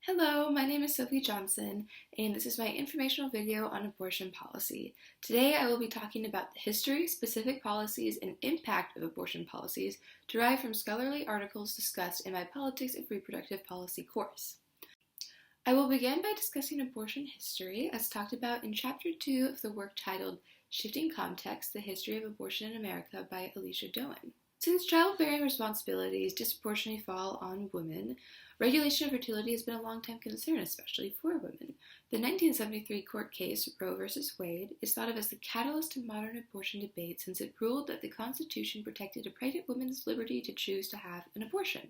Hello, my name is Sophie Johnson, and this is my informational video on abortion policy. Today I will be talking about the history, specific policies, and impact of abortion policies derived from scholarly articles discussed in my Politics of Reproductive Policy course. I will begin by discussing abortion history, as talked about in Chapter 2 of the work titled Shifting Context, The History of Abortion in America by Alicia Doan. Since childbearing responsibilities disproportionately fall on women, regulation of fertility has been a long-time concern, especially for women. The 1973 court case, Roe v. Wade, is thought of as the catalyst to modern abortion debate since it ruled that the Constitution protected a pregnant woman's liberty to choose to have an abortion.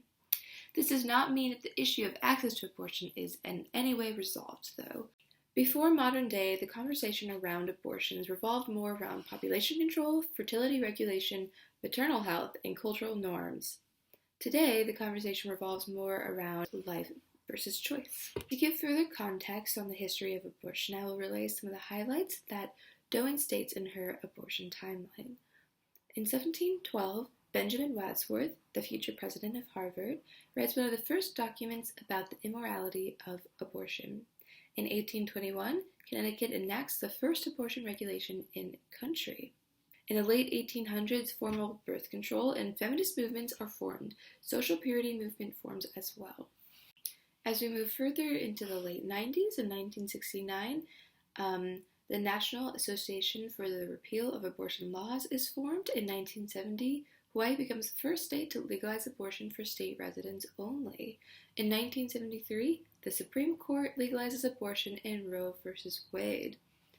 This does not mean that the issue of access to abortion is in any way resolved, though. Before modern day, the conversation around abortions revolved more around population control, fertility regulation, maternal health, and cultural norms. Today, the conversation revolves more around life versus choice. To give further context on the history of abortion, I will relay some of the highlights that Doan states in her abortion timeline. In 1712, Benjamin Wadsworth, the future president of Harvard, writes one of the first documents about the immorality of abortion. In 1821, Connecticut enacts the first abortion regulation in the country. In the late 1800s, formal birth control and feminist movements are formed. Social purity movement forms as well. As we move further into the late 90s, in 1969, the National Association for the Repeal of Abortion Laws is formed. In 1970, Hawaii becomes the first state to legalize abortion for state residents only. In 1973, the Supreme Court legalizes abortion in Roe v. Wade.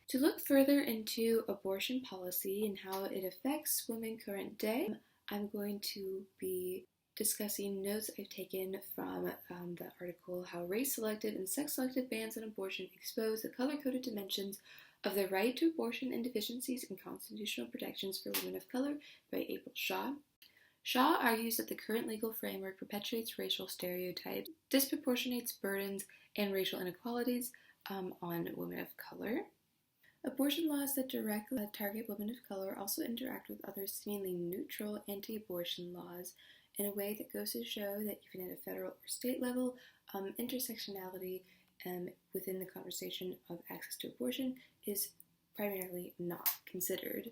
To look further into abortion policy and how it affects women current day, I'm going to be discussing notes I've taken from the article How Race-Selective and Sex-Selective Bans on Abortion Expose the Color-Coded Dimensions of the Right to Abortion and Deficiencies in Constitutional Protections for Women of Color by April Shaw. Shaw argues that the current legal framework perpetuates racial stereotypes, disproportionates burdens and racial inequalities on women of color. Abortion laws that directly target women of color also interact with other seemingly neutral anti-abortion laws in a way that goes to show that even at a federal or state level, intersectionality within the conversation of access to abortion is primarily not considered.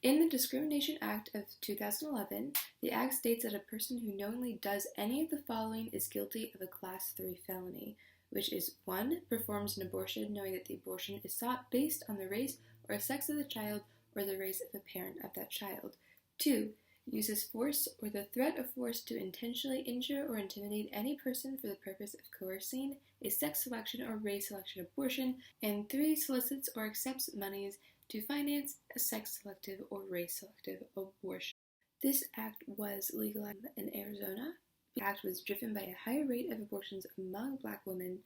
In the Discrimination Act of 2011, the Act states that a person who knowingly does any of the following is guilty of a Class 3 felony, which is 1. Performs an abortion knowing that the abortion is sought based on the race or sex of the child or the race of a parent of that child. 2. Uses force or the threat of force to intentionally injure or intimidate any person for the purpose of coercing a sex selection or race selection abortion. And 3. Solicits or accepts monies to finance a sex-selective or race-selective abortion. This act was legalized in Arizona. The act was driven by a higher rate of abortions among Black women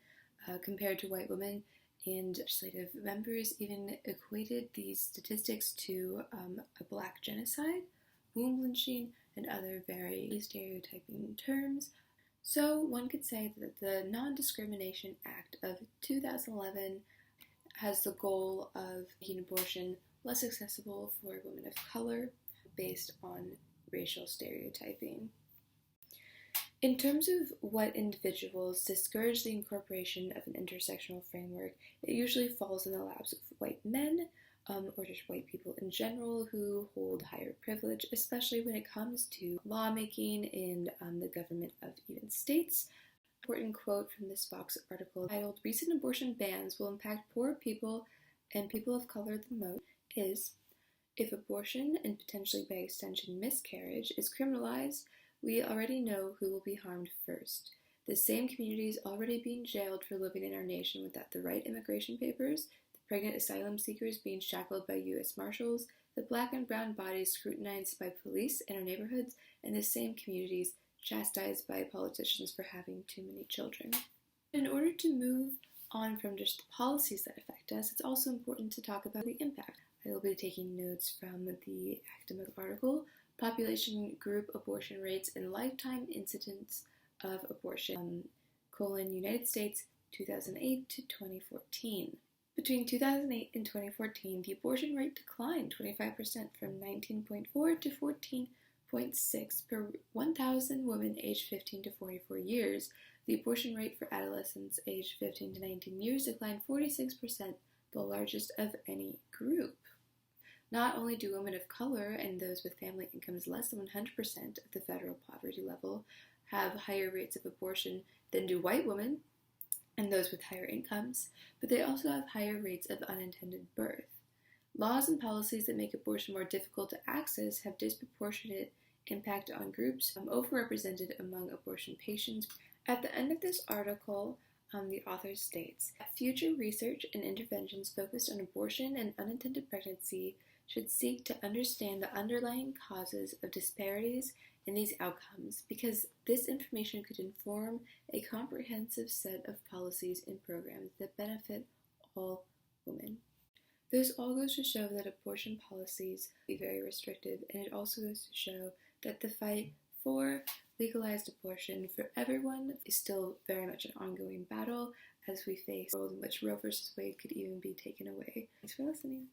compared to white women, and legislative members even equated these statistics to a Black genocide, womb lynching, and other very stereotyping terms. So one could say that the Non-Discrimination Act of 2011 has the goal of making abortion less accessible for women of color based on racial stereotyping. In terms of what individuals discourage the incorporation of an intersectional framework, it usually falls in the laps of white men, or just white people in general who hold higher privilege, especially when it comes to lawmaking and the government of even states. Important quote from this Vox article titled "Recent Abortion Bans Will Impact Poor People and People of Color the Most" is, if abortion, and potentially by extension miscarriage, is criminalized, we already know who will be harmed first. The same communities already being jailed for living in our nation without the right immigration papers, the pregnant asylum seekers being shackled by U.S. Marshals, the Black and brown bodies scrutinized by police in our neighborhoods, and the same communities chastised by politicians for having too many children. In order to move on from just the policies that affect us, it's also important to talk about the impact. I will be taking notes from the academic article, Population Group Abortion Rates and Lifetime Incidence of Abortion, United States, 2008 to 2014. Between 2008 and 2014, the abortion rate declined 25% from 19.4 to 14.6 per 1,000 women aged 15 to 44 years, The abortion rate for adolescents aged 15 to 19 years declined 46%, the largest of any group. Not only do women of color and those with family incomes less than 100% of the federal poverty level have higher rates of abortion than do white women and those with higher incomes, but they also have higher rates of unintended birth. Laws and policies that make abortion more difficult to access have disproportionate impact on groups overrepresented among abortion patients. At the end of this article, the author states, future research and interventions focused on abortion and unintended pregnancy should seek to understand the underlying causes of disparities in these outcomes, because this information could inform a comprehensive set of policies and programs that benefit all women. This all goes to show that abortion policies are very restrictive, and it also goes to show that the fight for legalized abortion for everyone is still very much an ongoing battle as we face a world in which Roe v. Wade could even be taken away. Thanks for listening.